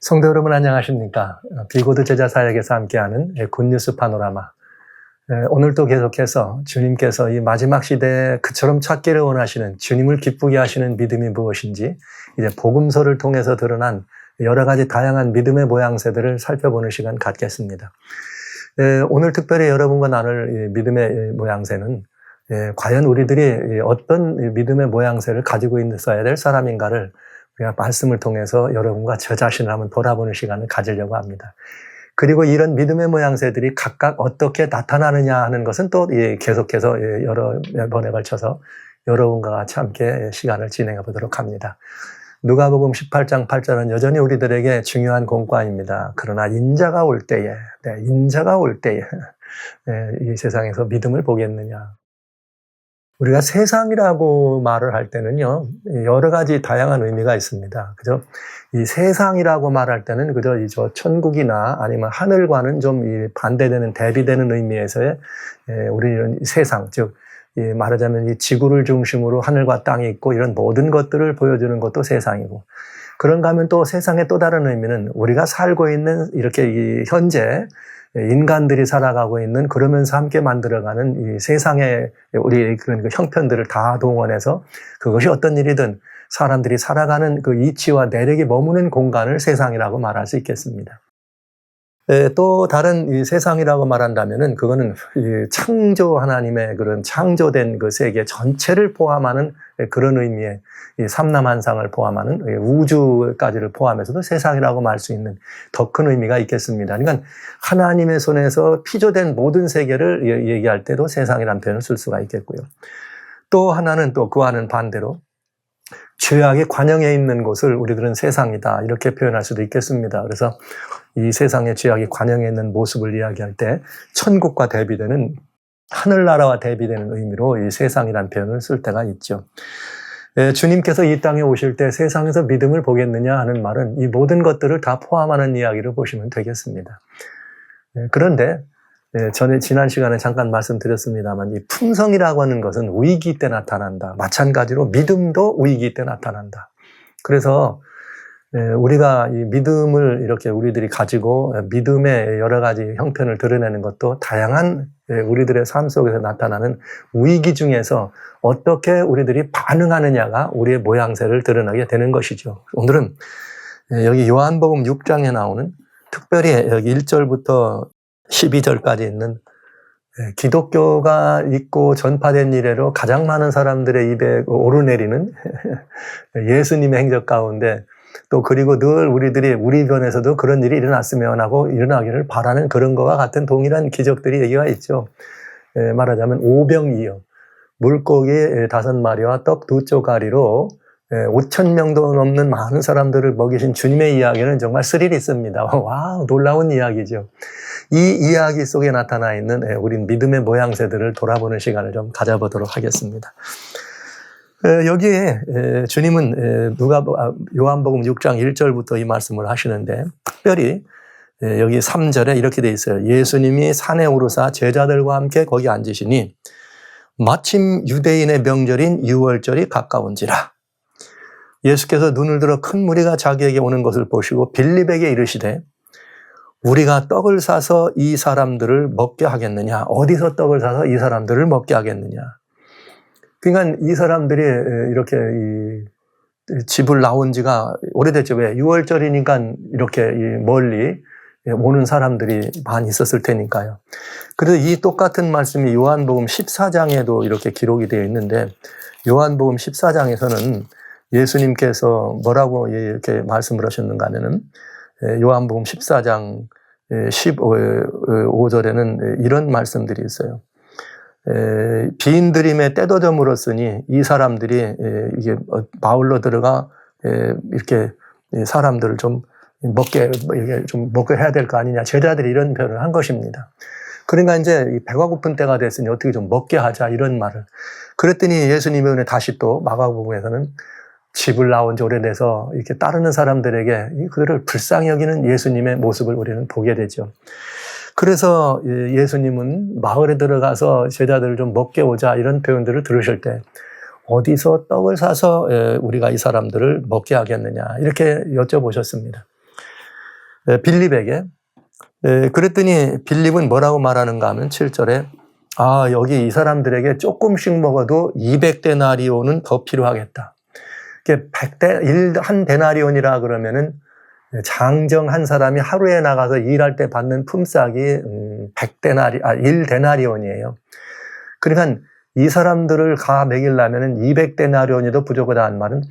성도 여러분 안녕하십니까? 비고드 제자 사역에서 함께하는 굿뉴스 파노라마. 오늘도 계속해서 주님께서 이 마지막 시대에 그처럼 찾기를 원하시는 주님을 기쁘게 하시는 믿음이 무엇인지 이제 복음서를 통해서 드러난 여러 가지 다양한 믿음의 모양새들을 살펴보는 시간 갖겠습니다. 오늘 특별히 여러분과 나눌 믿음의 모양새는 과연 우리들이 어떤 믿음의 모양새를 가지고 있어야 될 사람인가를 우리가 말씀을 통해서 여러분과 저 자신을 한번 돌아보는 시간을 가지려고 합니다. 그리고 이런 믿음의 모양새들이 각각 어떻게 나타나느냐 하는 것은 또 계속해서 여러 번에 걸쳐서 여러분과 같이 함께 시간을 진행해 보도록 합니다. 누가복음 18장 8절은 여전히 우리들에게 중요한 공과입니다. 그러나 인자가 올 때에, 이 세상에서 믿음을 보겠느냐. 우리가 세상이라고 말을 할 때는요, 여러 가지 다양한 의미가 있습니다. 그죠? 이 세상이라고 말할 때는 그저 천국이나 아니면 하늘과는 좀 반대되는, 대비되는 의미에서의 우리는 세상, 즉, 말하자면 이 지구를 중심으로 하늘과 땅이 있고 이런 모든 것들을 보여주는 것도 세상이고, 그런가 하면 또 세상의 또 다른 의미는 우리가 살고 있는 이렇게 현재 인간들이 살아가고 있는, 그러면서 함께 만들어가는 이 세상의 우리 그런 형편들을 다 동원해서 그것이 어떤 일이든 사람들이 살아가는 그 이치와 내력이 머무는 공간을 세상이라고 말할 수 있겠습니다. 또 다른 이 세상이라고 말한다면은 그거는 창조 하나님의 그런 창조된 그 세계 전체를 포함하는 그런 의미의 이 삼남한상을 포함하는 우주까지를 포함해서도 세상이라고 말 수 있는 더 큰 의미가 있겠습니다. 그러니까 하나님의 손에서 피조된 모든 세계를 얘기할 때도 세상이라는 표현을 쓸 수가 있겠고요. 또 하나는 또 그와는 반대로 죄악의 관영에 있는 곳을 우리들은 세상이다 이렇게 표현할 수도 있겠습니다. 그래서 이 세상의 죄악이 관영에 있는 모습을 이야기할 때 천국과 대비되는, 하늘나라와 대비되는 의미로 이 세상이라는 표현을 쓸 때가 있죠. 주님께서 이 땅에 오실 때 세상에서 믿음을 보겠느냐 하는 말은 이 모든 것들을 다 포함하는 이야기를 보시면 되겠습니다. 그런데 전에 지난 시간에 잠깐 말씀드렸습니다만 이 품성이라고 하는 것은 위기 때 나타난다. 마찬가지로 믿음도 위기 때 나타난다. 그래서 우리가 이 믿음을 이렇게 우리들이 가지고 믿음의 여러 가지 형편을 드러내는 것도 다양한 우리들의 삶 속에서 나타나는 위기 중에서 어떻게 우리들이 반응하느냐가 우리의 모양새를 드러나게 되는 것이죠. 오늘은 여기 요한복음 6장에 나오는, 특별히 여기 1절부터 12절까지 있는 기독교가 있고 전파된 이래로 가장 많은 사람들의 입에 오르내리는 예수님의 행적 가운데, 또 그리고 늘 우리들이 우리 편에서도 그런 일이 일어났으면 하고 일어나기를 바라는 그런 것과 같은 동일한 기적들이 얘기가 있죠. 말하자면 오병이어, 물고기 5마리와 떡 2쪼가리로 5,000명도 넘는 많은 사람들을 먹이신 주님의 이야기는 정말 스릴 있습니다. 와, 놀라운 이야기죠. 이 이야기 속에 나타나 있는 우리 믿음의 모양새들을 돌아보는 시간을 좀 가져보도록 하겠습니다. 여기에 주님은 요한복음 6장 1절부터 이 말씀을 하시는데, 특별히 여기 3절에 이렇게 돼 있어요. 예수님이 산에 오르사 제자들과 함께 거기 앉으시니 마침 유대인의 명절인 유월절이 가까운지라. 예수께서 눈을 들어 큰 무리가 자기에게 오는 것을 보시고 빌립에게 이르시되 우리가 떡을 사서 이 사람들을 먹게 하겠느냐? 어디서 떡을 사서 이 사람들을 먹게 하겠느냐? 그러니까 이 사람들이 이렇게 집을 나온 지가 오래됐죠. 왜? 6월절이니까 이렇게 멀리 오는 사람들이 많이 있었을 테니까요. 그래서 이 똑같은 말씀이 요한복음 14장에도 이렇게 기록이 되어 있는데, 요한복음 14장에서는 예수님께서 뭐라고 이렇게 말씀을 하셨는가 하면은, 요한복음 14장 15절에는 이런 말씀들이 있어요. 비인들임에 때도져 물었으니 이 사람들이 이게 마을로 들어가 이렇게 사람들을 좀 먹게 해야 될 거 아니냐, 제자들이 이런 표현을 한 것입니다. 그러니까 이제 배가 고픈 때가 됐으니 어떻게 좀 먹게 하자 이런 말을. 그랬더니 예수님이 다시 또 마가복음에서는 집을 나온 지 오래돼서 이렇게 따르는 사람들에게 그들을 불쌍히 여기는 예수님의 모습을 우리는 보게 되죠. 그래서 예수님은 마을에 들어가서 제자들을 좀 먹게 오자 이런 표현들을 들으실 때 어디서 떡을 사서 우리가 이 사람들을 먹게 하겠느냐 이렇게 여쭤보셨습니다. 빌립에게. 그랬더니 빌립은 뭐라고 말하는가 하면 7절에 여기 이 사람들에게 조금씩 먹어도 200데나리온은 더 필요하겠다. 이게 1 데나리온이라 그러면은 장정 한 사람이 하루에 나가서 일할 때 받는 품삯이 1데나리온이에요. 그러니까 이 사람들을 가 먹이려면은 200데나리온이 더 부족하다는 말은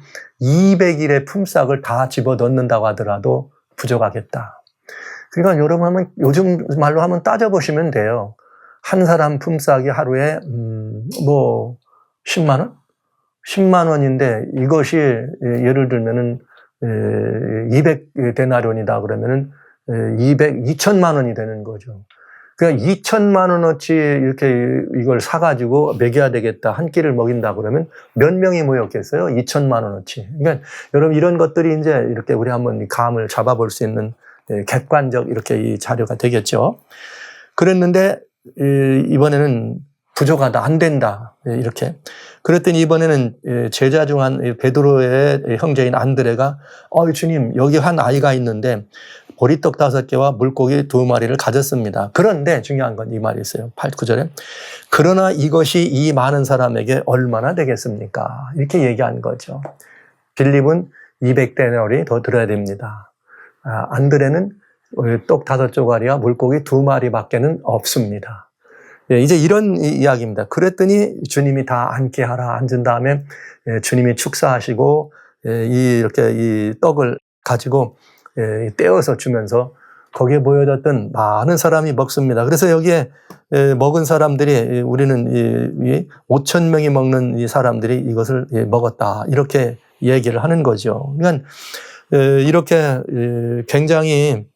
200일의 품삯을 다 집어 넣는다고 하더라도 부족하겠다. 그러니까 여러분 하면 요즘 말로 하면 따져보시면 돼요. 한 사람 품삯이 하루에 10만 원? 10만 원인데 이것이 예를 들면은 200데나리온이다 그러면은 2천만 원이 되는 거죠. 그러니까 2천만 원어치 이렇게 이걸 사가지고 먹여야 되겠다. 한 끼를 먹인다 그러면 몇 명이 모였겠어요? 2천만 원어치. 그러니까 여러분 이런 것들이 이제 이렇게 우리 한번 감을 잡아볼 수 있는 객관적 이렇게 이 자료가 되겠죠. 그랬는데 이번에는 부족하다, 안 된다 이렇게. 그랬더니 이번에는 제자 중 한 베드로의 형제인 안드레가 주님 여기 한 아이가 있는데 보리떡 5개와 물고기 2마리를 가졌습니다. 그런데 중요한 건 이 말이 있어요. 9절에 그러나 이것이 이 많은 사람에게 얼마나 되겠습니까? 이렇게 얘기한 거죠. 빌립은 200데나리 더 들어야 됩니다. 안드레는 떡 5조각이와 물고기 2마리밖에는 없습니다. 이제 이런 이야기입니다. 그랬더니 주님이 다 앉게 하라. 앉은 다음에 주님이 축사하시고 이렇게 이 떡을 가지고 떼어서 주면서 거기에 모여졌던 많은 사람이 먹습니다. 그래서 여기에 먹은 사람들이 우리는 5천 명이 먹는 이 사람들이 이것을 먹었다. 이렇게 얘기를 하는 거죠. 그러니까 이렇게 굉장히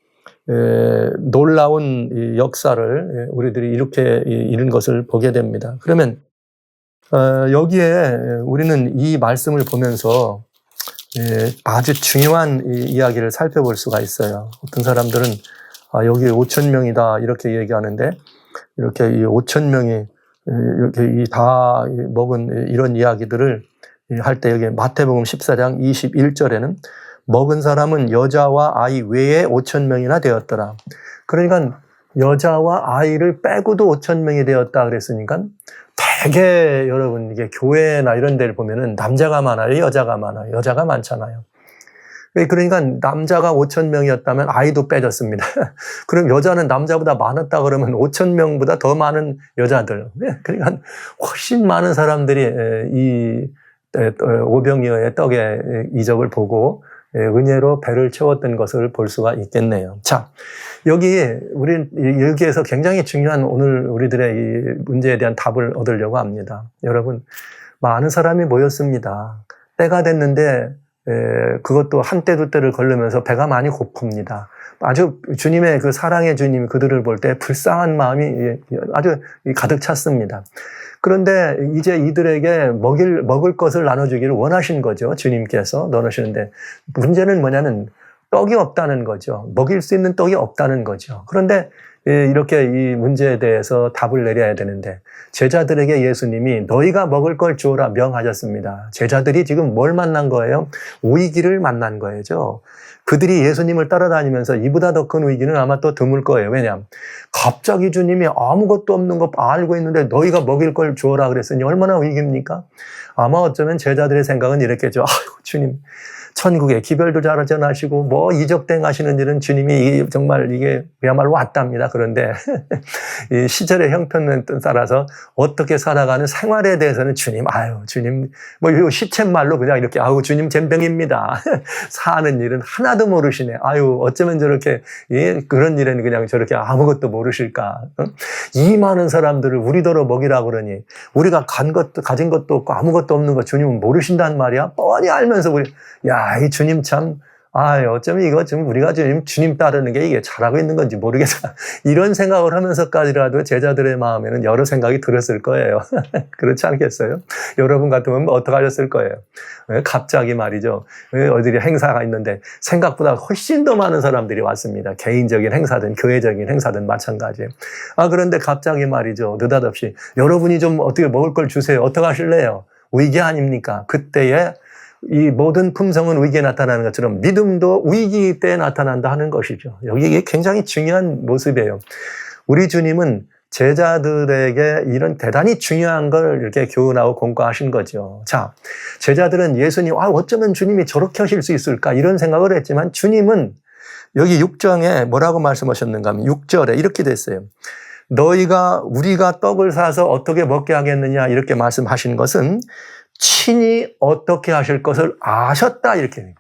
놀라운 역사를 우리들이 이렇게 이런 것을 보게 됩니다. 그러면 여기에 우리는 이 말씀을 보면서 아주 중요한 이야기를 살펴볼 수가 있어요. 어떤 사람들은 여기 5천 명이다 이렇게 얘기하는데 이렇게 이 5천 명이 이렇게 다 먹은 이런 이야기들을 할 때 여기 마태복음 14장 21절에는 먹은 사람은 여자와 아이 외에 5천 명이나 되었더라. 그러니까 여자와 아이를 빼고도 5천 명이 되었다 그랬으니까 되게 여러분 이게 교회나 이런 데를 보면은 남자가 많아요, 여자가 많아요. 여자가 많잖아요. 그러니까 남자가 5천 명이었다면 아이도 빼졌습니다. 그럼 여자는 남자보다 많았다 그러면 5천 명보다 더 많은 여자들. 그러니까 훨씬 많은 사람들이 이 오병이어의 떡의 이적을 보고 은혜로 배를 채웠던 것을 볼 수가 있겠네요. 자, 여기에서 굉장히 중요한 오늘 우리들의 이 문제에 대한 답을 얻으려고 합니다. 여러분, 많은 사람이 모였습니다. 때가 됐는데, 그것도 한때 두 때를 걸르면서 배가 많이 고픕니다. 아주 주님의 그 사랑의 주님이 그들을 볼 때 불쌍한 마음이 아주 가득 찼습니다. 그런데 이제 이들에게 먹을 것을 나눠주기를 원하신 거죠. 주님께서 나누시는데 문제는 뭐냐면 떡이 없다는 거죠. 먹일 수 있는 떡이 없다는 거죠. 그런데 이렇게 이 문제에 대해서 답을 내려야 되는데 제자들에게 예수님이 너희가 먹을 걸 주어라 명하셨습니다. 제자들이 지금 뭘 만난 거예요? 위기를 만난 거죠. 그들이 예수님을 따라다니면서 이보다 더 큰 위기는 아마 또 드물 거예요. 왜냐하면 갑자기 주님이 아무것도 없는 거 알고 있는데 너희가 먹일 걸 주어라 그랬으니 얼마나 위기입니까? 아마 어쩌면 제자들의 생각은 이랬겠죠. 아이고 주님 천국에 기별도 잘 전하시고 뭐 이적댕 하시는 일은 주님이 정말 이게 그야말로 왔답니다. 그런데 이 시절의 형편에 따라서 어떻게 살아가는 생활에 대해서는 주님 뭐 이 시쳇말로 그냥 이렇게 주님 젬병입니다. 사는 일은 하나도 모르시네. 어쩌면 저렇게 그런 일에는 그냥 저렇게 아무것도 모르실까. 이 많은 사람들을 우리더러 먹이라고 그러니 우리가 가진 것도 없고 아무것도 없는 거 주님은 모르신단 말이야. 뻔히 알면서 이 주님 참, 어쩌면 이거 지금 우리가 주님 따르는 게 이게 잘하고 있는 건지 모르겠다. 이런 생각을 하면서까지라도 제자들의 마음에는 여러 생각이 들었을 거예요. 그렇지 않겠어요? 여러분 같으면 어떻게 하셨을 거예요? 갑자기 말이죠. 어디 행사가 있는데 생각보다 훨씬 더 많은 사람들이 왔습니다. 개인적인 행사든 교회적인 행사든 마찬가지예요. 그런데 갑자기 말이죠. 느닷없이 여러분이 좀 어떻게 먹을 걸 주세요. 어떻게 하실래요? 위기 아닙니까? 그때에 이 모든 품성은 위기에 나타나는 것처럼 믿음도 위기 때 나타난다 하는 것이죠. 여기 이게 굉장히 중요한 모습이에요. 우리 주님은 제자들에게 이런 대단히 중요한 걸 이렇게 교훈하고 공부하신 거죠. 자, 제자들은 예수님, 어쩌면 주님이 저렇게 하실 수 있을까? 이런 생각을 했지만 주님은 여기 6장에 뭐라고 말씀하셨는가 하면 6절에 이렇게 됐어요. 우리가 떡을 사서 어떻게 먹게 하겠느냐 이렇게 말씀하신 것은 친히 어떻게 하실 것을 아셨다 이렇게.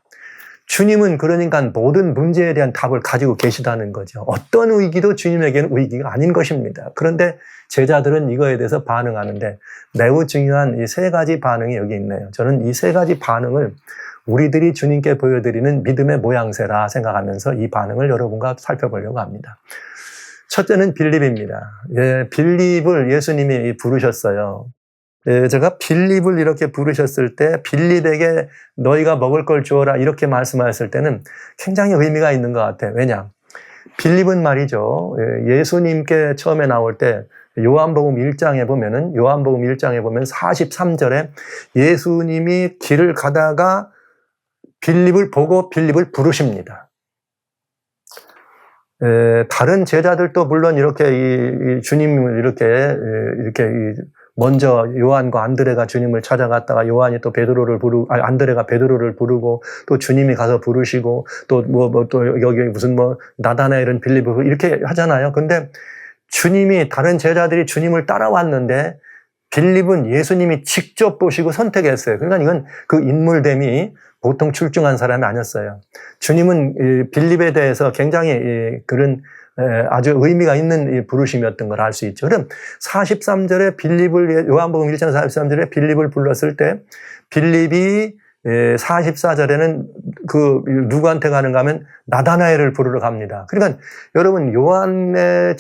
주님은 그러니까 모든 문제에 대한 답을 가지고 계시다는 거죠. 어떤 위기도 주님에게는 위기가 아닌 것입니다. 그런데 제자들은 이거에 대해서 반응하는데 매우 중요한 이 세 가지 반응이 여기 있네요. 저는 이 세 가지 반응을 우리들이 주님께 보여드리는 믿음의 모양새라 생각하면서 이 반응을 여러분과 살펴보려고 합니다. 첫째는 빌립입니다. 빌립을 예수님이 부르셨어요. 제가 빌립을 이렇게 부르셨을 때 빌립에게 너희가 먹을 걸 주어라 이렇게 말씀하셨을 때는 굉장히 의미가 있는 것 같아요. 왜냐? 빌립은 말이죠. 예수님께 처음에 나올 때 요한복음 1장에 보면 43절에 예수님이 길을 가다가 빌립을 보고 빌립을 부르십니다. 다른 제자들도 물론 이렇게 주님을 이렇게 먼저 요한과 안드레가 주님을 찾아갔다가 요한이 또 안드레가 베드로를 부르고 또 주님이 가서 부르시고 또 여기 무슨 나다나엘은 빌립을 이렇게 하잖아요. 근데 주님이 다른 제자들이 주님을 따라왔는데 빌립은 예수님이 직접 보시고 선택했어요. 그러니까 이건 그 인물됨이 보통 출중한 사람이 아니었어요. 주님은 빌립에 대해서 굉장히 그런 아주 의미가 있는 부르심이었던 걸 알 수 있죠. 그럼 43절에 요한복음 1장 43절에 빌립을 불렀을 때 빌립이 44절에는 누구한테 가는가 하면 나다나엘을 부르러 갑니다. 그러니까 여러분 요한의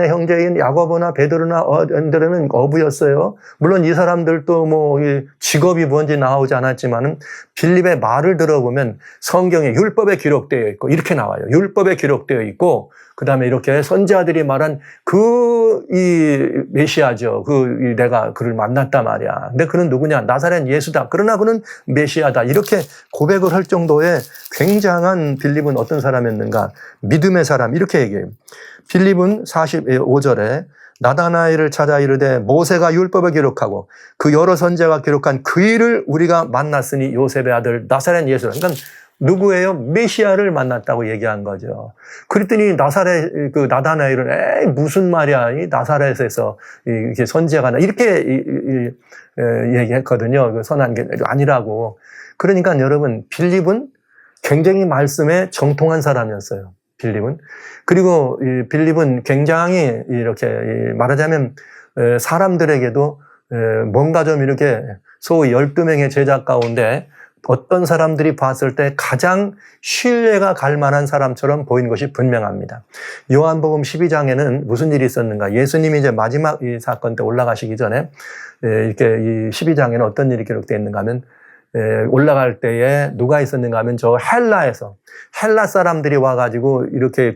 형제인 야고보나 베드로나 안드레는 어부였어요. 물론 이 사람들도 직업이 뭔지 나오지 않았지만은 빌립의 말을 들어보면 성경에 율법에 기록되어 있고 이렇게 나와요. 율법에 기록되어 있고 그다음에 이렇게 선지자들이 말한 이 메시아죠. 내가 그를 만났단 말이야. 근데 그는 누구냐? 나사렛 예수다. 그러나 그는 메시아다. 이렇게 고백을 할 정도의 굉장한 빌립은 어떤 사람이었는가? 믿음의 사람. 이렇게 얘기해요. 빌립은 45절에 나다나엘을 찾아 이르되 모세가 율법에 기록하고 그 여러 선지자가 기록한 그 일을 우리가 만났으니 요셉의 아들 나사렛 예수다. 그러니까 누구예요? 메시아를 만났다고 얘기한 거죠. 그랬더니 나다나엘은 무슨 말이야? 이 나사렛에서 이렇게 선지자가 이렇게 얘기했거든요. 선한 게 아니라고. 그러니까 여러분 빌립은 굉장히 말씀에 정통한 사람이었어요. 빌립은. 그리고 빌립은 굉장히 이렇게 말하자면 사람들에게도 뭔가 좀 이렇게 소위 12명의 제자 가운데 어떤 사람들이 봤을 때 가장 신뢰가 갈 만한 사람처럼 보이는 것이 분명합니다. 요한복음 12장에는 무슨 일이 있었는가? 예수님이 이제 마지막 이 사건 때 올라가시기 전에 이렇게 이 12장에는 어떤 일이 기록되어 있는가 하면 올라갈 때에 누가 있었는가 하면 저 헬라 사람들이 와가지고 이렇게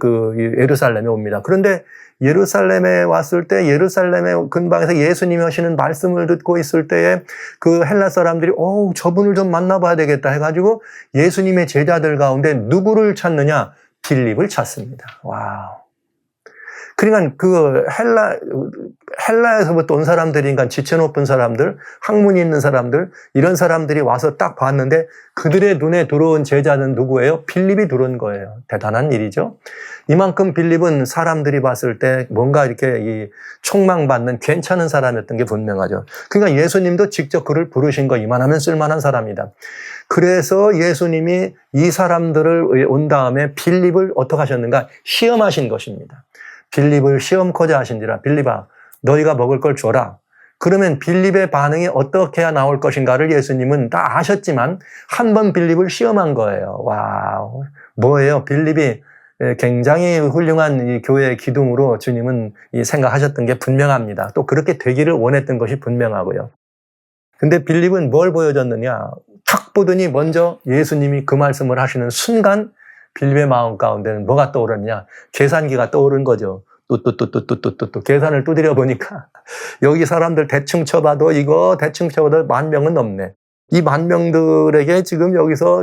예루살렘에 옵니다. 그런데 예루살렘에 왔을 때 예루살렘의 근방에서 예수님이 하시는 말씀을 듣고 있을 때에 그 헬라 사람들이 저분을 좀 만나봐야 되겠다 해가지고 예수님의 제자들 가운데 누구를 찾느냐? 빌립을 찾습니다. 와우. 그러니까 헬라에서부터 온 사람들이니까 지체 높은 사람들, 학문이 있는 사람들, 이런 사람들이 와서 딱 봤는데 그들의 눈에 들어온 제자는 누구예요? 빌립이 들어온 거예요. 대단한 일이죠. 이만큼 빌립은 사람들이 봤을 때 뭔가 이렇게 촉망받는 괜찮은 사람이었던 게 분명하죠. 그러니까 예수님도 직접 그를 부르신 거 이만하면 쓸만한 사람이다. 그래서 예수님이 이 사람들을 온 다음에 빌립을 어떻게 하셨는가? 시험하신 것입니다. 빌립을 시험코자 하신지라 빌립아 너희가 먹을 걸 줘라. 그러면 빌립의 반응이 어떻게 해야 나올 것인가를 예수님은 다 아셨지만 한 번 빌립을 시험한 거예요. 와우. 뭐예요? 빌립이 굉장히 훌륭한 이 교회의 기둥으로 주님은 생각하셨던 게 분명합니다. 또 그렇게 되기를 원했던 것이 분명하고요. 근데 빌립은 뭘 보여줬느냐? 탁 보더니 먼저 예수님이 그 말씀을 하시는 순간 빌립의 마음 가운데는 뭐가 떠오르냐? 계산기가 떠오른 거죠. 또 계산을 두드려 보니까 여기 사람들 대충 쳐봐도 10,000명은 넘네. 이 만 명들에게 지금 여기서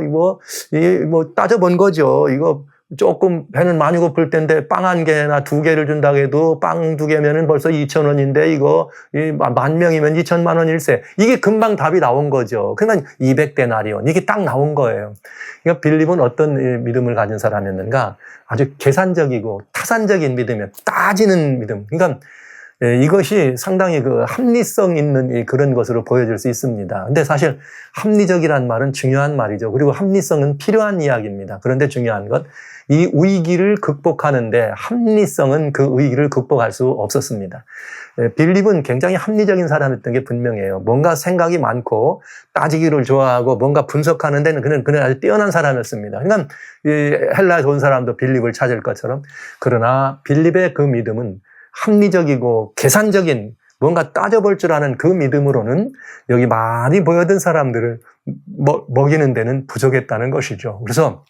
따져본 거죠. 이거 조금 배는 많이 고플 텐데 빵 한 개나 두 개를 준다고 해도 빵 두 개면은 벌써 2,000원인데 이거 만 명이면 2천만 원일세. 이게 금방 답이 나온 거죠. 그러니까 200데나리온. 이게 딱 나온 거예요. 그러니까 빌립은 어떤 믿음을 가진 사람이었는가? 아주 계산적이고 타산적인 믿음이에요. 따지는 믿음. 그러니까 이것이 상당히 그 합리성 있는 그런 것으로 보여질 수 있습니다. 근데 사실 합리적이란 말은 중요한 말이죠. 그리고 합리성은 필요한 이야기입니다. 그런데 중요한 것, 이 위기를 극복하는데 합리성은 그 위기를 극복할 수 없었습니다. 빌립은 굉장히 합리적인 사람이었던 게 분명해요. 뭔가 생각이 많고 따지기를 좋아하고 뭔가 분석하는 데는 그는 아주 뛰어난 사람이었습니다. 그러니까 헬라에서 온 사람도 빌립을 찾을 것처럼. 그러나 빌립의 그 믿음은 합리적이고 계산적인 뭔가 따져볼 줄 아는 그 믿음으로는 여기 많이 보여든 사람들을 먹이는 데는 부족했다는 것이죠. 그래서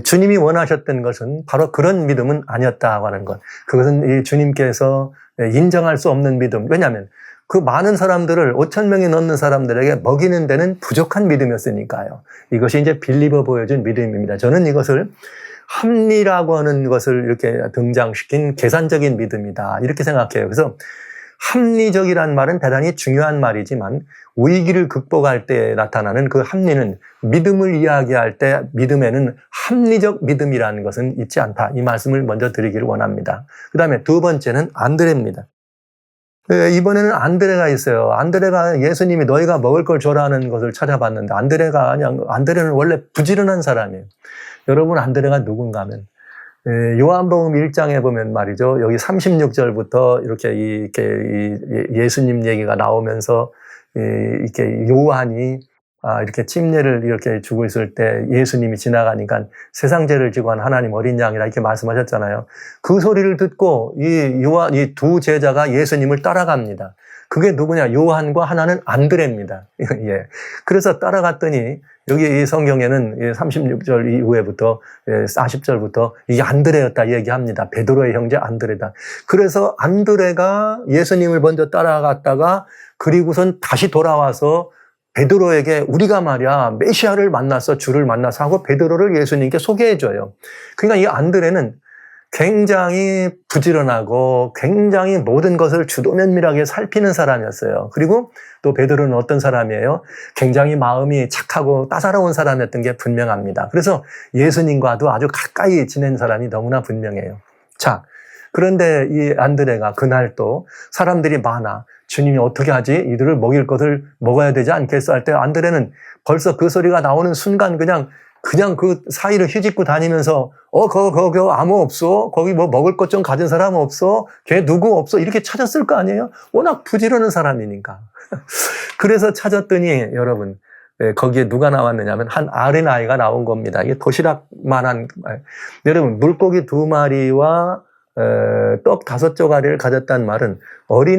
주님이 원하셨던 것은 바로 그런 믿음은 아니었다고 하는 것. 그것은 주님께서 인정할 수 없는 믿음. 왜냐하면 그 많은 사람들을 5,000명이 넘는 사람들에게 먹이는 데는 부족한 믿음이었으니까요. 이것이 이제 빌립어 보여준 믿음입니다. 저는 이것을 합리라고 하는 것을 이렇게 등장시킨 계산적인 믿음이다. 이렇게 생각해요. 그래서 합리적이란 말은 대단히 중요한 말이지만 위기를 극복할 때 나타나는 그 합리는 믿음을 이야기할 때 믿음에는 합리적 믿음이라는 것은 있지 않다. 이 말씀을 먼저 드리기를 원합니다. 그 다음에 두 번째는 안드레입니다. 이번에는 안드레가 있어요. 안드레가 예수님이 너희가 먹을 걸 줘라는 것을 찾아봤는데 안드레는 원래 부지런한 사람이에요. 여러분, 안드레가 누군가 하면 요한복음 1장에 보면 말이죠. 여기 36절부터 이렇게 예수님 얘기가 나오면서 이렇게 요한이 이렇게 침례를 이렇게 주고 있을 때 예수님이 지나가니까 세상 죄를 지고 한 하나님 어린 양이라 이렇게 말씀하셨잖아요. 그 소리를 듣고 이 두 제자가 예수님을 따라갑니다. 그게 누구냐? 요한과 하나는 안드레입니다. 예. 그래서 따라갔더니 여기 이 성경에는 36절 이후에부터 40절부터 이게 안드레였다 얘기합니다. 베드로의 형제 안드레다. 그래서 안드레가 예수님을 먼저 따라갔다가 그리고선 다시 돌아와서 베드로에게 우리가 말이야 메시아를 만나서 주를 만나서 하고 베드로를 예수님께 소개해줘요. 그러니까 이 안드레는 굉장히 부지런하고 굉장히 모든 것을 주도면밀하게 살피는 사람이었어요. 그리고 또 베드로는 어떤 사람이에요? 굉장히 마음이 착하고 따사로운 사람이었던 게 분명합니다. 그래서 예수님과도 아주 가까이 지낸 사람이 너무나 분명해요. 자, 그런데 이 안드레가 그날 또 사람들이 많아. 주님이 어떻게 하지? 이들을 먹일 것을 먹어야 되지 않겠어? 할 때 안드레는 벌써 그 소리가 나오는 순간 그냥 그 사이를 휘짓고 다니면서 거기 아무 없어? 거기 뭐 먹을 것 좀 가진 사람 없어? 걔 누구 없어? 이렇게 찾았을 거 아니에요? 워낙 부지런한 사람이니까. 그래서 찾았더니 여러분 거기에 누가 나왔느냐면 한 어린아이가 나온 겁니다. 이게 도시락만한 여러분 물고기 2마리와 떡 5조가리를 가졌단 말은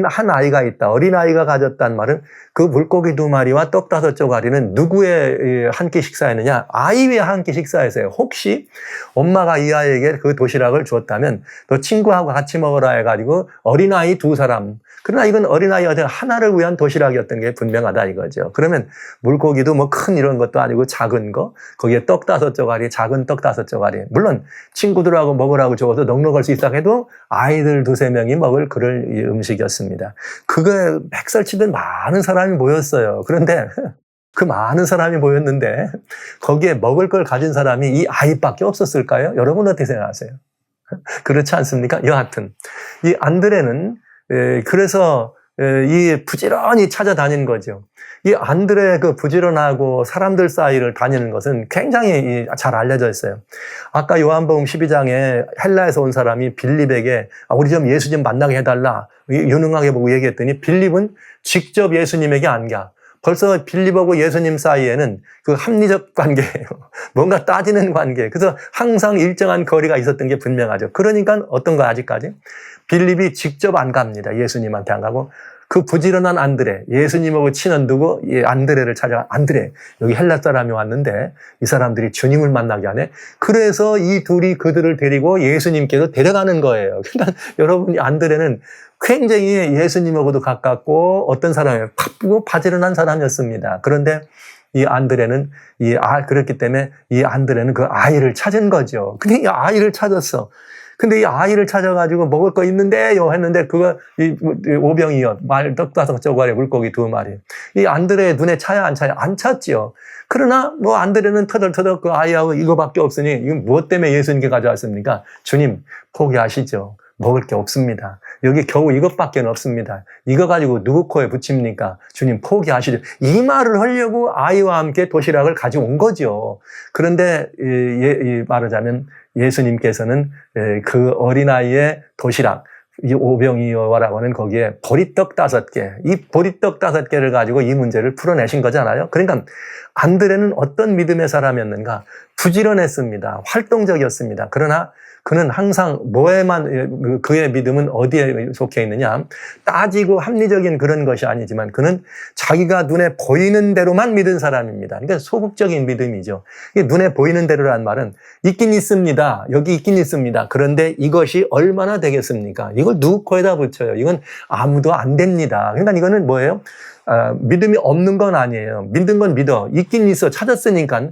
한 아이가 있다. 어린아이가 가졌단 말은 그 물고기 2마리와 떡 5조가리는 누구의 한 끼 식사였느냐? 아이의 한 끼 식사였어요. 혹시 엄마가 이 아이에게 그 도시락을 주었다면 너 친구하고 같이 먹으라 해가지고 어린아이 2사람. 그러나 이건 어린아이 하나를 위한 도시락이었던 게 분명하다 이거죠. 그러면 물고기도 뭐 큰 이런 것도 아니고 작은 거, 거기에 떡 5조가리, 작은 떡 5조가리. 물론 친구들하고 먹으라고 적어도 넉넉할 수 있다 해도 아이들 2-3명이 먹을 그럴 음식이었습니다. 그게 백설치듯 많은 사람이 모였어요. 그런데 그 많은 사람이 모였는데 거기에 먹을 걸 가진 사람이 이 아이밖에 없었을까요? 여러분 어떻게 생각하세요? 그렇지 않습니까? 여하튼 이 안드레는 그래서 이 부지런히 찾아다닌 거죠. 이 안드레 그 부지런하고 사람들 사이를 다니는 것은 굉장히 잘 알려져 있어요. 아까 요한복음 12장에 헬라에서 온 사람이 빌립에게 우리 좀 예수 좀 만나게 해달라 유능하게 보고 얘기했더니 빌립은 직접 예수님에게 안 가. 벌써 빌립하고 예수님 사이에는 그 합리적 관계예요. 뭔가 따지는 관계. 그래서 항상 일정한 거리가 있었던 게 분명하죠. 그러니까 어떤 거 아직까지? 빌립이 직접 안 갑니다. 예수님한테 안 가고 그 부지런한 안드레, 예수님하고 친한 누구? 안드레를 찾아, 안드레, 여기 헬라 사람이 왔는데 이 사람들이 주님을 만나게 하네. 그래서 이 둘이 그들을 데리고 예수님께로 데려가는 거예요. 그러니까 여러분, 안드레는 굉장히 예수님하고도 가깝고 어떤 사람이에요? 바쁘고 바지런한 사람이었습니다. 그런데 이 안드레는 그렇기 때문에 이 안드레는 그 아이를 찾은 거죠. 근데 이 아이를 찾았어. 근데 이 아이를 찾아가지고 먹을 거 있는데요 했는데 이 오병이어 말 15조각에 물고기 2마리. 이 안드레의 눈에 차야 안 차야? 안 찼지요. 그러나 뭐 안드레는 터덜터덜 그 아이하고 이거밖에 없으니 이건 무엇 때문에 예수님께 가져왔습니까? 주님 포기하시죠. 먹을 게 없습니다. 여기 겨우 이것밖에 없습니다. 이거 가지고 누구 코에 붙입니까? 주님 포기하시죠. 이 말을 하려고 아이와 함께 도시락을 가져온 거죠. 그런데 말하자면 예수님께서는 그 어린아이의 도시락, 이 오병이어라고 하는 거기에 보리떡 5개, 이 보리떡 5개를 가지고 이 문제를 풀어내신 거잖아요. 그러니까 안드레는 어떤 믿음의 사람이었는가? 부지런했습니다. 활동적이었습니다. 그러나 그는 항상 그의 믿음은 어디에 속해 있느냐? 따지고 합리적인 그런 것이 아니지만 그는 자기가 눈에 보이는 대로만 믿은 사람입니다. 그러니까 소극적인 믿음이죠. 눈에 보이는 대로란 말은 있긴 있습니다. 여기 있긴 있습니다. 그런데 이것이 얼마나 되겠습니까? 이걸 누구 코에다 붙여요? 이건 아무도 안 됩니다. 그러니까 이거는 뭐예요? 믿음이 없는 건 아니에요. 믿는 건 믿어. 있긴 있어. 찾았으니까.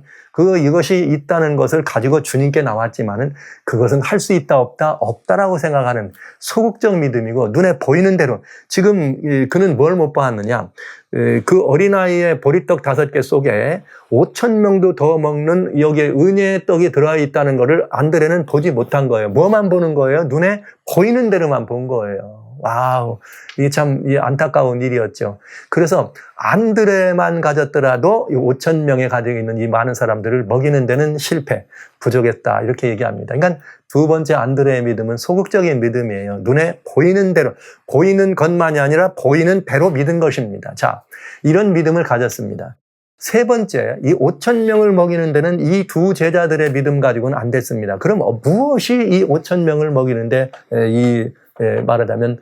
이것이 있다는 것을 가지고 주님께 나왔지만은 그것은 할 수 있다, 없다, 없다라고 생각하는 소극적 믿음이고 눈에 보이는 대로. 지금 그는 뭘 못 봤느냐? 그 어린아이의 보리떡 5개 속에 5,000명도 더 먹는 여기에 은혜의 떡이 들어있다는 것을 안드레는 보지 못한 거예요. 뭐만 보는 거예요? 눈에 보이는 대로만 본 거예요. 와우, 이게 참 안타까운 일이었죠. 그래서 안드레만 가졌더라도 5,000명에 가지고 있는 이 많은 사람들을 먹이는 데는 실패, 부족했다 이렇게 얘기합니다. 그러니까 두 번째 안드레의 믿음은 소극적인 믿음이에요. 눈에 보이는 대로, 보이는 것만이 아니라 보이는 배로 믿은 것입니다. 자, 이런 믿음을 가졌습니다. 세 번째, 이 5,000명을 먹이는 데는 이 두 제자들의 믿음 가지고는 안 됐습니다. 그럼 무엇이 이 5,000명을 먹이는데 말하자면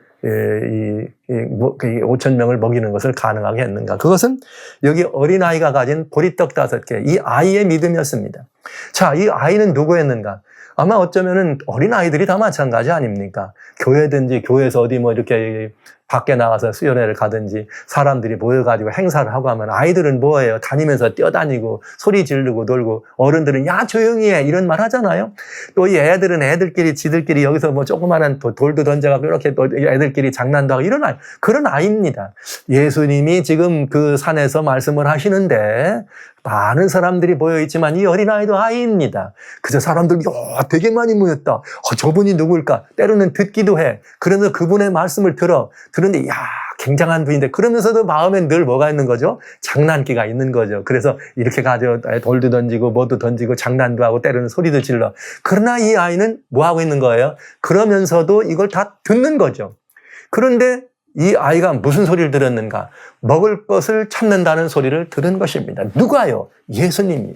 5,000명을 먹이는 것을 가능하게 했는가? 그것은 여기 어린아이가 가진 보리떡 5개, 이 아이의 믿음이었습니다. 자, 이 아이는 누구였는가? 아마 어쩌면은 어린아이들이 다 마찬가지 아닙니까? 교회든지 교회에서 어디 이렇게 밖에 나가서 수련회를 가든지 사람들이 모여가지고 행사를 하고 하면 아이들은 뭐예요? 다니면서 뛰어다니고 소리 지르고 놀고 어른들은 야 조용히 해 이런 말 하잖아요. 또 이 애들은 애들끼리 지들끼리 여기서 조그마한 돌도 던져가지고 이렇게 또 애들끼리 장난도 하고 이런 그런 아이입니다. 예수님이 지금 그 산에서 말씀을 하시는데 많은 사람들이 모여있지만 이 어린아이도 아이입니다. 그저 사람들이 되게 많이 모였다. 저분이 누굴까? 때로는 듣기도 해. 그러면서 그분의 말씀을 들었는데 굉장한 분인데 그러면서도 마음엔 늘 뭐가 있는 거죠? 장난기가 있는 거죠. 그래서 이렇게 돌도 던지고 뭐도 던지고 장난도 하고 때로는 소리도 질러. 그러나 이 아이는 뭐 하고 있는 거예요? 그러면서도 이걸 다 듣는 거죠. 그런데 이 아이가 무슨 소리를 들었는가? 먹을 것을 찾는다는 소리를 들은 것입니다. 누가요? 예수님이요.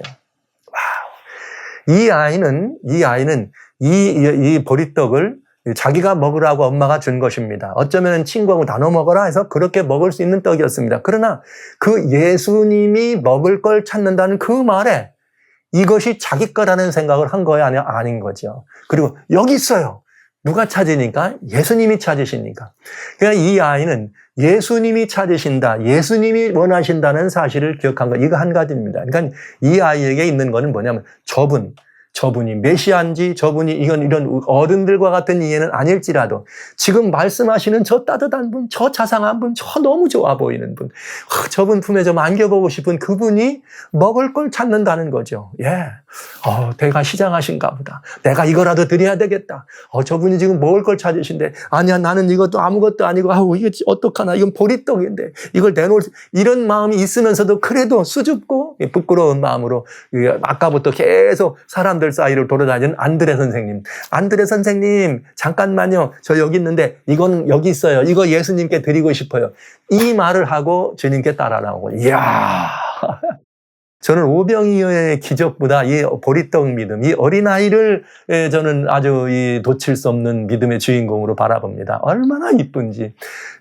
와우. 이 아이는 이 보리떡을 자기가 먹으라고 엄마가 준 것입니다. 어쩌면 친구하고 나눠 먹어라 해서 그렇게 먹을 수 있는 떡이었습니다. 그러나 그 예수님이 먹을 걸 찾는다는 그 말에 이것이 자기 거라는 생각을 한 거야? 아닌 거죠. 그리고 여기 있어요. 누가 찾으니까? 예수님이 찾으시니까. 그러니까 이 아이는 예수님이 찾으신다, 예수님이 원하신다는 사실을 기억한 거, 이거 한 가지입니다. 그러니까 이 아이에게 있는 거는 뭐냐면 저분이 메시아인지 저분이 이런 어른들과 같은 이해는 아닐지라도 지금 말씀하시는 저 따뜻한 분, 저 자상한 분, 저 너무 좋아 보이는 분, 저분 품에 좀 안겨보고 싶은 그분이 먹을 걸 찾는다는 거죠. 대가 시장하신가 보다. 내가 이거라도 드려야 되겠다. 저분이 지금 먹을 걸 찾으신데 아니야 나는 이것도 아무것도 아니고 이게 어떡하나 이건 보리떡인데 이걸 내놓을 이런 마음이 있으면서도 그래도 수줍고 부끄러운 마음으로 아까부터 계속 사람들 사이를 돌아다니는 안드레 선생님 잠깐만요. 저 여기 있는데 이건 여기 있어요. 이거 예수님께 드리고 싶어요. 이 말을 하고 주님께 따라 나오고 이야 저는 오병이어의 기적보다 이 보리떡 믿음, 이 어린아이를 저는 아주 놓칠 수 없는 믿음의 주인공으로 바라봅니다. 얼마나 이쁜지.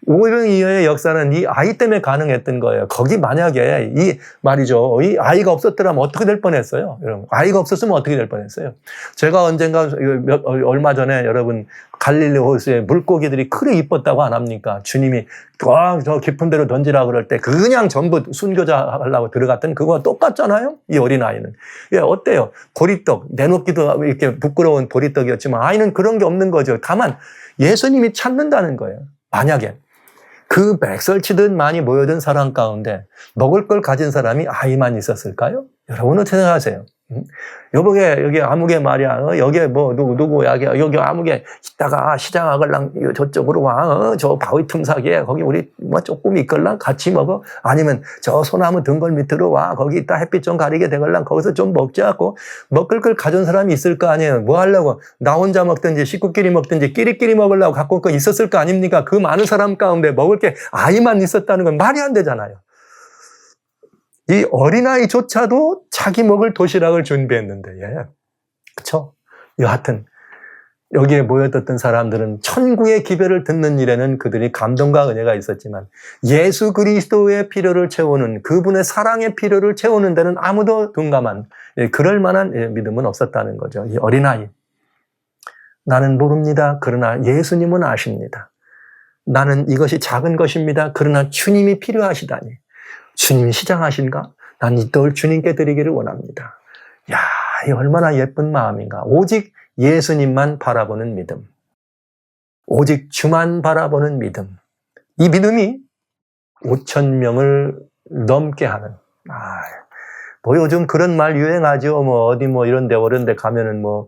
오병이어의 역사는 이 아이 때문에 가능했던 거예요. 거기 만약에 이 말이죠. 이 아이가 없었더라면 어떻게 될 뻔했어요? 여러분, 아이가 없었으면 어떻게 될 뻔했어요? 제가 언젠가 얼마 전에 여러분 갈릴리 호수에 물고기들이 크게 이뻤다고 안 합니까? 주님이 저 깊은 데로 던지라 그럴 때 그냥 전부 순교자 하려고 들어갔던 그거와 똑같잖아요? 이 어린아이는. 예, 어때요? 보리떡, 내놓기도 이렇게 부끄러운 보리떡이었지만 아이는 그런 게 없는 거죠. 다만 예수님이 찾는다는 거예요. 만약에 그 백설치듯 많이 모여든 사람 가운데 먹을 걸 가진 사람이 아이만 있었을까요? 여러분 어떻게 생각하세요? 여기 아무개 말이야. 여기 뭐 누구 여기 아무개 있다가 시장 아걸랑 저쪽으로 와. 저 바위 틈 사기에 거기 우리 뭐 조금 있걸랑 같이 먹어. 아니면 저 소나무 등골 밑으로 와. 거기 있다 햇빛 좀 가리게 되걸랑 거기서 좀 먹자고. 먹을 걸 가진 사람이 있을 거 아니에요. 뭐 하려고 나 혼자 먹든지 식구끼리 먹든지 끼리끼리 먹으려고 갖고 올 거 있었을 거 아닙니까? 그 많은 사람 가운데 먹을 게 아이만 있었다는 건 말이 안 되잖아요. 이 어린아이조차도 자기 먹을 도시락을 준비했는데, 예. 그쵸? 여하튼, 여기에 모여졌던 사람들은 천국의 기별을 듣는 일에는 그들이 감동과 은혜가 있었지만, 예수 그리스도의 필요를 채우는, 그분의 사랑의 필요를 채우는 데는 아무도 둔감한, 그럴 만한 믿음은 없었다는 거죠. 이 어린아이. 나는 모릅니다. 그러나 예수님은 아십니다. 나는 이것이 작은 것입니다. 그러나 주님이 필요하시다니. 주님이 시장하신가? 난 이 떡을 주님께 드리기를 원합니다. 야, 이 얼마나 예쁜 마음인가. 오직 예수님만 바라보는 믿음. 오직 주만 바라보는 믿음. 이 믿음이 5,000명을 넘게 하는. 뭐 요즘 그런 말 유행하죠. 뭐 어디 뭐 이런 데 가면은 뭐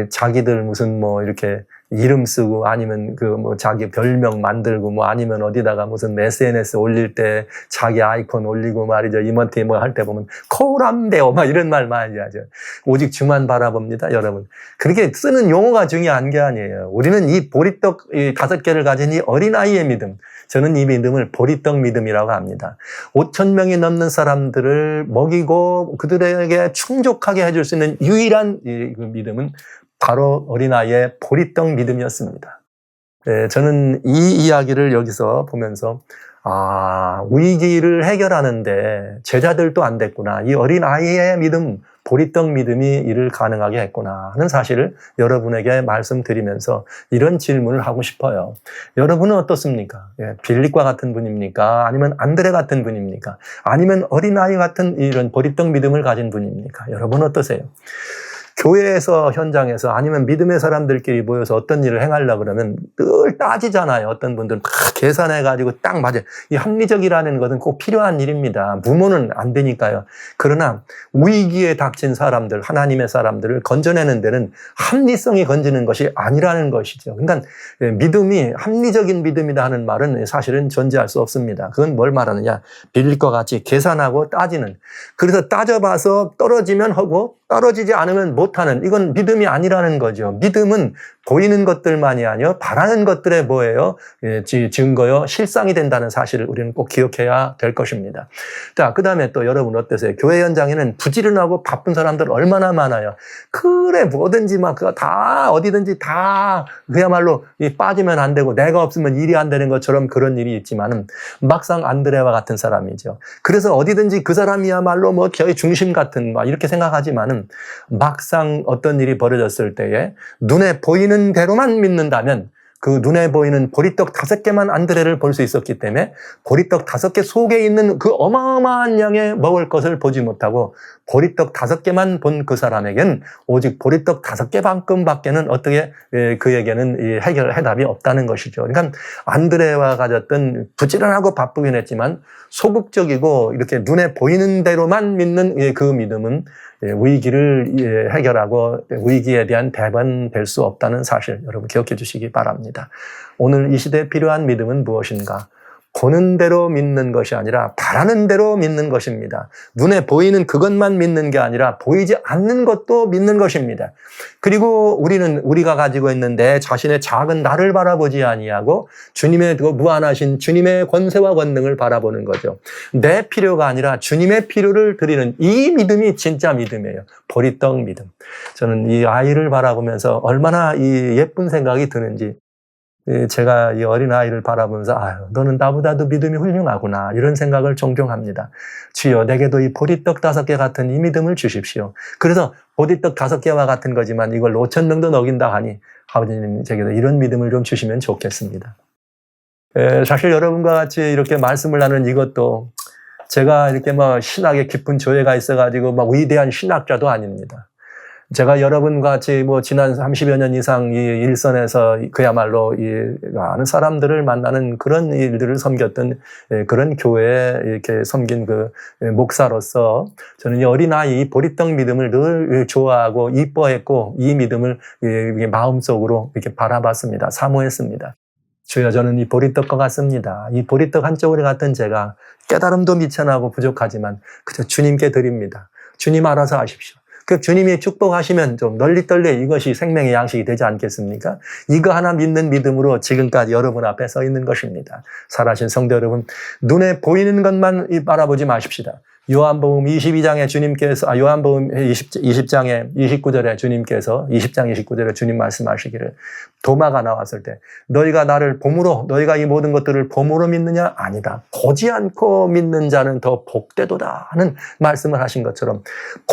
자기들 무슨 뭐 이렇게 이름 쓰고 아니면 그 뭐 자기 별명 만들고 뭐 아니면 어디다가 무슨 SNS 올릴 때 자기 아이콘 올리고 말이죠. 이모티 뭐 할 때 보면 코람데오 막 이런 말 많이 하죠. 오직 주만 바라봅니다, 여러분. 그렇게 쓰는 용어가 중요한 게 아니에요. 우리는 이 보리떡 5개를 가진 이 어린아이의 믿음. 저는 이 믿음을 보리떡 믿음이라고 합니다. 5,000명이 넘는 사람들을 먹이고 그들에게 충족하게 해줄 수 있는 유일한 그 믿음은 바로 어린아이의 보리떡 믿음이었습니다. 저는 이 이야기를 여기서 보면서 위기를 해결하는데 제자들도 안 됐구나. 이 어린아이의 믿음, 보리떡 믿음이 이를 가능하게 했구나 하는 사실을 여러분에게 말씀드리면서 이런 질문을 하고 싶어요. 여러분은 어떻습니까? 빌립과 같은 분입니까? 아니면 안드레 같은 분입니까? 아니면 어린아이 같은 이런 보리떡 믿음을 가진 분입니까? 여러분 어떠세요? 교회에서 현장에서 아니면 믿음의 사람들끼리 모여서 어떤 일을 행하려고 그러면 늘 따지잖아요. 어떤 분들은 막 계산해가지고 딱 맞아요. 이 합리적이라는 것은 꼭 필요한 일입니다. 무모는 안 되니까요. 그러나 위기에 닥친 사람들, 하나님의 사람들을 건져내는 데는 합리성이 건지는 것이 아니라는 것이죠. 그러니까 믿음이 합리적인 믿음이다 하는 말은 사실은 존재할 수 없습니다. 그건 뭘 말하느냐. 빌립과 같이 계산하고 따지는. 그래서 따져봐서 떨어지면 하고 떨어지지 않으면 못하는, 이건 믿음이 아니라는 거죠. 믿음은 보이는 것들만이 아니요 바라는 것들의 뭐예요? 증거요, 실상이 된다는 사실을 우리는 꼭 기억해야 될 것입니다. 자, 그 다음에 또 여러분 어떠세요? 교회 현장에는 부지런하고 바쁜 사람들 얼마나 많아요. 그래 뭐든지 막 그거 다 어디든지 다 그야말로 빠지면 안 되고 내가 없으면 일이 안 되는 것처럼 그런 일이 있지만은 막상 안드레와 같은 사람이죠. 그래서 어디든지 그 사람이야말로 뭐 교회 중심 같은 막 이렇게 생각하지만은 막상 어떤 일이 벌어졌을 때에 눈에 보이는 대로만 믿는다면 그 눈에 보이는 보리떡 5개만 안드레를 볼 수 있었기 때문에 보리떡 5개 속에 있는 그 어마어마한 양의 먹을 것을 보지 못하고 보리떡 5개만 본 그 사람에겐 오직 보리떡 5개만큼밖에는 어떻게 그에게는 해답이 없다는 것이죠. 그러니까 안드레와 가졌던 부지런하고 바쁘긴 했지만 소극적이고 이렇게 눈에 보이는 대로만 믿는 그 믿음은 위기를 해결하고 위기에 대한 대변 될 수 없다는 사실 여러분 기억해 주시기 바랍니다. 오늘 이 시대에 필요한 믿음은 무엇인가? 보는 대로 믿는 것이 아니라 바라는 대로 믿는 것입니다. 눈에 보이는 그것만 믿는 게 아니라 보이지 않는 것도 믿는 것입니다. 그리고 우리가 가지고 있는 내 자신의 작은 나를 바라보지 아니하고 주님의 그 무한하신 주님의 권세와 권능을 바라보는 거죠. 내 필요가 아니라 주님의 필요를 드리는 이 믿음이 진짜 믿음이에요. 보리떡 믿음. 저는 이 아이를 바라보면서 얼마나 이 예쁜 생각이 드는지, 제가 이 어린아이를 바라보면서 아유, 너는 나보다도 믿음이 훌륭하구나, 이런 생각을 종종 합니다. 주여, 내게도 이 보리떡 5개 같은 이 믿음을 주십시오. 그래서 보리떡 5개와 같은 거지만 이걸 5,000명도 먹인다 하니 아버지님, 제게도 이런 믿음을 좀 주시면 좋겠습니다. 사실 여러분과 같이 이렇게 말씀을 나누는 이것도 제가 이렇게 신학에 깊은 조예가 있어가지고 위대한 신학자도 아닙니다. 제가 여러분과 같이 지난 30여 년 이상 이 일선에서 그야말로 이 많은 사람들을 만나는 그런 일들을 섬겼던 그런 교회에 이렇게 섬긴 그 목사로서 저는 이 어린아이 보리떡 믿음을 늘 좋아하고 이뻐했고, 이 믿음을 마음속으로 이렇게 바라봤습니다. 사모했습니다. 주여, 저는 이 보리떡과 같습니다. 이 보리떡 한쪽으로 같은 제가 깨달음도 미천하고 부족하지만 그저 주님께 드립니다. 주님 알아서 하십시오. 그 주님이 축복하시면 좀 널리떨리 이것이 생명의 양식이 되지 않겠습니까? 이거 하나 믿는 믿음으로 지금까지 여러분 앞에 서 있는 것입니다. 살아신 성도 여러분, 눈에 보이는 것만 바라보지 마십시다. 요한복음 22장에 주님께서, 요한복음 20장에 29절에 주님께서, 20장 29절에 주님 말씀하시기를, 도마가 나왔을 때 너희가 나를 봄으로, 너희가 이 모든 것들을 봄으로 믿느냐? 아니다. 보지 않고 믿는 자는 더 복되도다 하는 말씀을 하신 것처럼,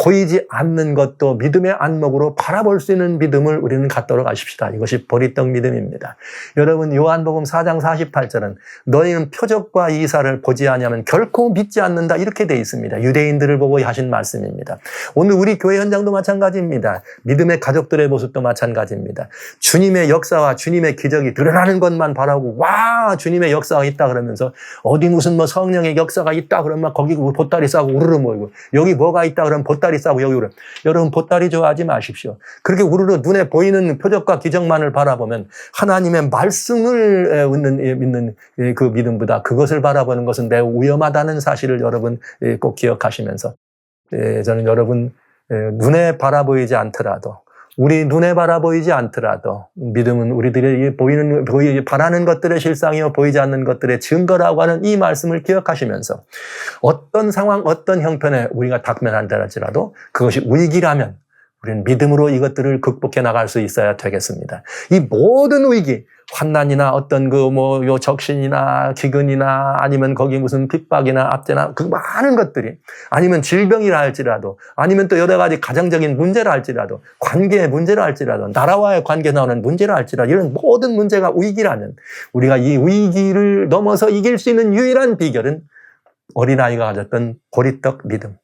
보이지 않는 것도 믿음의 안목으로 바라볼 수 있는 믿음을 우리는 갖도록 하십시다. 이것이 보리떡 믿음입니다. 여러분, 요한복음 4장 48절은 너희는 표적과 이사를 보지 아니하면 결코 믿지 않는다, 이렇게 돼 있습니다. 유대인들을 보고 하신 말씀입니다. 오늘 우리 교회 현장도 마찬가지입니다. 믿음의 가족들의 모습도 마찬가지입니다. 주님의 역사와 주님의 기적이 드러나는 것만 바라고, 와, 주님의 역사가 있다 그러면서 어디 무슨 성령의 역사가 있다 그러면 거기 보따리 싸고 우르르 모이고, 여기 뭐가 있다 그러면 보따리 싸고 여기 우르르. 여러분, 보따리 좋아하지 마십시오. 그렇게 우르르 눈에 보이는 표적과 기적만을 바라보면 하나님의 말씀을 믿는 그 믿음보다 그것을 바라보는 것은 매우 위험하다는 사실을 여러분 꼭 기억하시면서, 저는 여러분 눈에 바라보이지 않더라도, 우리 눈에 바라보이지 않더라도 믿음은 우리들이 바라는 것들의 실상이요 보이지 않는 것들의 증거라고 하는 이 말씀을 기억하시면서, 어떤 상황, 어떤 형편에 우리가 당면한다 할지라도 그것이 위기라면 우리는 믿음으로 이것들을 극복해 나갈 수 있어야 되겠습니다. 이 모든 위기, 환난이나 어떤 요 적신이나 기근이나 아니면 거기 무슨 핍박이나 압제나 그 많은 것들이, 아니면 질병이라 할지라도, 아니면 또 여러 가지 가정적인 문제라 할지라도, 관계의 문제라 할지라도, 나라와의 관계 나오는 문제라 할지라도, 이런 모든 문제가 위기라면 우리가 이 위기를 넘어서 이길 수 있는 유일한 비결은 어린아이가 가졌던 보리떡 믿음,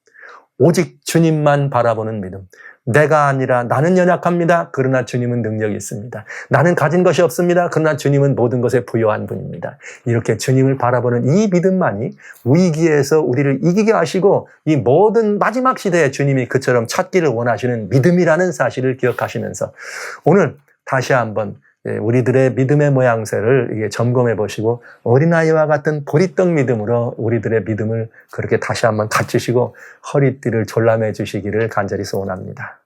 오직 주님만 바라보는 믿음. 내가 아니라, 나는 연약합니다. 그러나 주님은 능력이 있습니다. 나는 가진 것이 없습니다. 그러나 주님은 모든 것에 부요한 분입니다. 이렇게 주님을 바라보는 이 믿음만이 위기에서 우리를 이기게 하시고, 이 모든 마지막 시대에 주님이 그처럼 찾기를 원하시는 믿음이라는 사실을 기억하시면서, 오늘 다시 한번 우리들의 믿음의 모양새를 점검해 보시고, 어린아이와 같은 보리떡 믿음으로 우리들의 믿음을 그렇게 다시 한번 갖추시고 허리띠를 졸라매 주시기를 간절히 소원합니다.